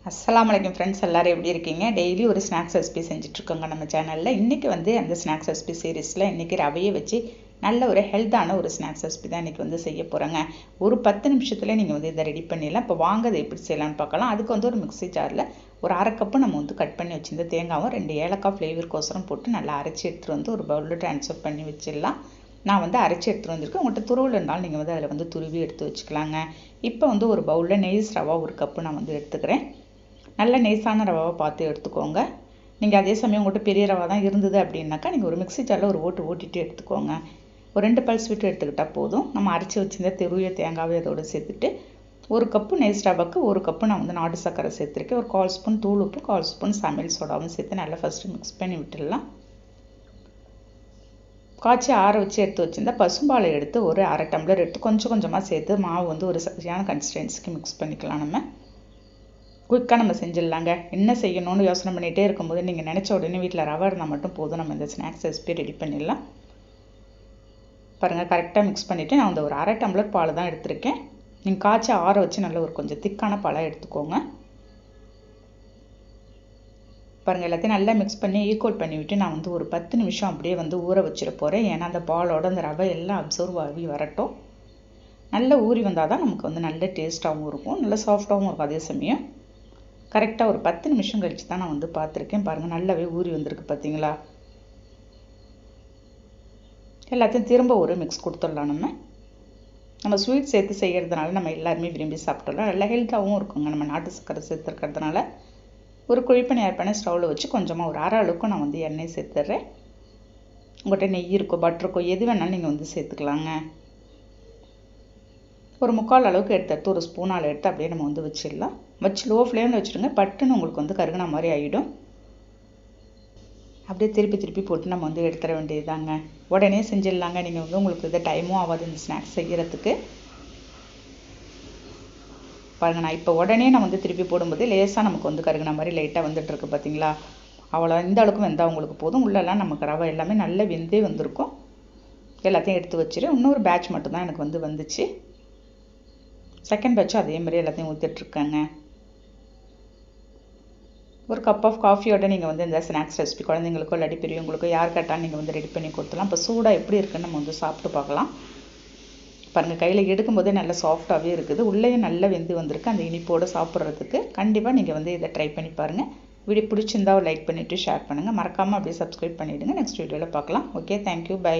அஸ்ஸலாமு அலைக்கும் ஃப்ரெண்ட்ஸ், எல்லாரும் எப்படி இருக்கீங்க? டெய்லி ஒரு ஸ்நாக்ஸ் ரெசிபி செஞ்சுட்ருக்கோங்க நம்ம சேனலில். இன்றைக்கி வந்து அந்த ஸ்நாக்ஸ் ரெசிபி சீரீஸில் இன்றைக்கி ரவையை வச்சு நல்ல ஒரு ஹெல்த்தான ஒரு ஸ்நாக்ஸ் ரெசிபி தான் இன்றைக்கி வந்து செய்ய போகிறேங்க. ஒரு 10 நிமிஷத்தில் நீங்கள் வந்து இதை ரெடி பண்ணிடலாம். இப்போ வாங்க அதை எப்படி செய்யலான்னு பார்க்கலாம். அதுக்கு வந்து ஒரு மிக்ஸி ஜாரில் ஒரு அரை கப்பு நம்ம வந்து கட் பண்ணி வச்சுருந்த தேங்காவும் 2 ஏலக்காய் ஃப்ளேவருக்கோசரம் போட்டு நல்லா அரைச்சி எடுத்துகிட்டு வந்து ஒரு பவுலில் ட்ரான்ஸ்ஃபர் பண்ணி வச்சிடலாம். நான் வந்து அரைச்சி எடுத்துகிட்டு வந்திருக்கேன். உங்கள்கிட்ட துருவல் இருந்தாலும் நீங்கள் வந்து அதில் வந்து துருவி எடுத்து வச்சுக்கலாங்க. இப்போ வந்து ஒரு பவுலில் நெய்ஸ் ரவா ஒரு கப்பு நான் வந்து எடுத்துக்கிறேன். நல்ல நெய்ஸான ரவாவை பார்த்து எடுத்துக்கோங்க. நீங்கள் அதே சமயம் உங்கள்கிட்ட பெரிய ரவா தான் இருந்தது அப்படின்னாக்கா நீங்கள் ஒரு மிக்ஸி ஜாரில் ஒரு ஓட்டிட்டு எடுத்துக்கோங்க. ஒரு 2 பல்ஸ் விட்டு எடுத்துக்கிட்டால் போதும். நம்ம அரைச்சி வச்சுருந்த தெருவிய தேங்காவை அதோடு சேர்த்துட்டு ஒரு கப்பு நெய்ஸ் ரவாவுக்கு ஒரு கப்பு நான் வந்து நாட்டு சர்க்கரை சேர்த்துருக்கேன். ஒரு 1/4 ஸ்பூன் தூள் உப்பு, 1/4 ஸ்பூன் சமையல் சோடாவும் சேர்த்து நல்லா ஃபஸ்ட்டு மிக்ஸ் பண்ணி விட்டுடலாம். காய்ச்சி ஆற வச்சு எடுத்து வச்சுருந்தா பசும்பாலை எடுத்து ஒரு அரை டம்ளர் எடுத்து கொஞ்சம் கொஞ்சமாக சேர்த்து மாவு வந்து ஒரு சரியான கன்சிஸ்டன்சிக்கு மிக்ஸ் பண்ணிக்கலாம். நம்ம குயிக்காக நம்ம செஞ்சிடலாங்க. என்ன செய்யணும்னு யோசனை பண்ணிகிட்டே இருக்கும்போது நீங்கள் நினச்ச உடனே வீட்டில் ரவை இருந்தால் மட்டும் போதும், நம்ம இந்த ஸ்நாக்ஸ் ரெசிபி ரெடி பண்ணிடலாம். பாருங்கள், கரெக்டாக மிக்ஸ் பண்ணிவிட்டு நான் வந்து ஒரு அரை டம்ளர் பால் தான் எடுத்திருக்கேன். நீங்கள் காய்ச்சி ஆற வச்சு நல்ல ஒரு கொஞ்சம் திக்கான பாலாக எடுத்துக்கோங்க. பாருங்கள், எல்லாத்தையும் நல்லா மிக்ஸ் பண்ணி ஈக்குவல் பண்ணிவிட்டு நான் வந்து ஒரு 10 நிமிஷம் அப்படியே வந்து ஊற வச்சிட போகிறேன். ஏன்னா அந்த பாலோட அந்த ரவை எல்லாம் அப்சர்வ் ஆகி வரட்டும். நல்லா ஊறி வந்தால் தான் நமக்கு வந்து நல்ல டேஸ்ட்டாகவும் இருக்கும், நல்ல சாஃப்டாகவும் இருக்கும். அதே சமயம் கரெக்டாக ஒரு 10 நிமிஷம் கழித்து தான் நான் வந்து பார்த்துருக்கேன். பாருங்கள், நல்லாவே ஊறி வந்திருக்கு பார்த்தீங்களா. எல்லாத்தையும் திரும்ப ஒரு மிக்ஸ் கொடுத்துடலாம். நம்ம ஸ்வீட் சேர்த்து செய்கிறதுனால நம்ம எல்லாருமே விரும்பி சாப்பிட்டுடலாம். நல்லா ஹெல்த்தாகவும் இருக்குங்க. நம்ம நாட்டு சர்க்கரை சேர்த்துருக்கிறதுனால ஒரு குழிப்பணியார் பண்ணி ஸ்டவ்வில் வச்சு கொஞ்சமாக ஒரு அரை அளவுக்கு நான் வந்து எண்ணெய் சேர்த்துட்றேன். உங்கள்கிட்ட நெய் இருக்கோ பட்டர் இருக்கோ எது வேணாலும் நீங்கள் வந்து சேர்த்துக்கலாங்க. ஒரு 3/4 அளவுக்கு எடுத்து ஒரு ஸ்பூனால் எடுத்து அப்படியே நம்ம வந்து வச்சிடலாம். வச்சு லோ ஃப்ளேமில் வச்சுடுங்க. பட்டுன்னு உங்களுக்கு வந்து கருகுன மாதிரி ஆகிடும். அப்படியே திருப்பி போட்டு நம்ம வந்து எடுத்துட வேண்டியதுதாங்க. உடனே செஞ்சிடலாங்க. நீங்கள் வந்து உங்களுக்கு இது டைமும் ஆகாது இந்த ஸ்நாக்ஸ் செய்கிறதுக்கு. பாருங்கள், நான் இப்போ உடனே நான் வந்து திருப்பி போடும்போது லேசாக நமக்கு வந்து கருகுன மாதிரி லைட்டாக வந்துட்டுருக்கு பார்த்தீங்களா. அவ்வளோ இந்த அளவுக்கு வெந்தால் உங்களுக்கு போதும். உள்ளெல்லாம் நமக்கு ரவை எல்லாமே நல்லா வெந்தே வந்திருக்கும். எல்லாத்தையும் எடுத்து வச்சுரு. இன்னொரு பேட்ச் மட்டும்தான் எனக்கு வந்து வந்துச்சு. செகண்ட் பேட்சும் அதே மாதிரி எல்லாத்தையும் ஊற்றிட்டுருக்கேங்க. ஒரு கப் ஆஃப் காஃபியோட நீங்கள் வந்து இந்த ஸ்நாக்ஸ் ரெசிபி குழந்தைங்களுக்கோ இல்லாட்டி பெரியவங்களுக்கோ யார் கேட்டாலும் நீங்கள் வந்து ரெடி பண்ணி கொடுத்துலாம். இப்போ சூடாக எப்படி இருக்குன்னு நம்ம வந்து சாப்பிட்டு பார்க்கலாம். பாருங்கள், கையில் எடுக்கும்போதே நல்லா சாஃப்டாகவே இருக்குது. உள்ளேயும் நல்லா வெந்து வந்திருக்கு. அந்த இனிப்போடு சாப்பிட்றதுக்கு கண்டிப்பாக நீங்கள் வந்து இதை ட்ரை பண்ணி பாருங்கள். வீடியோ பிடிச்சிருந்தா லைக் பண்ணிவிட்டு ஷேர் பண்ணுங்கள். மறக்காமல் அப்படியே சப்ஸ்கிரைப் பண்ணிவிடுங்க. நெக்ஸ்ட் வீடியோவில் பார்க்கலாம். Okay, thank you, by.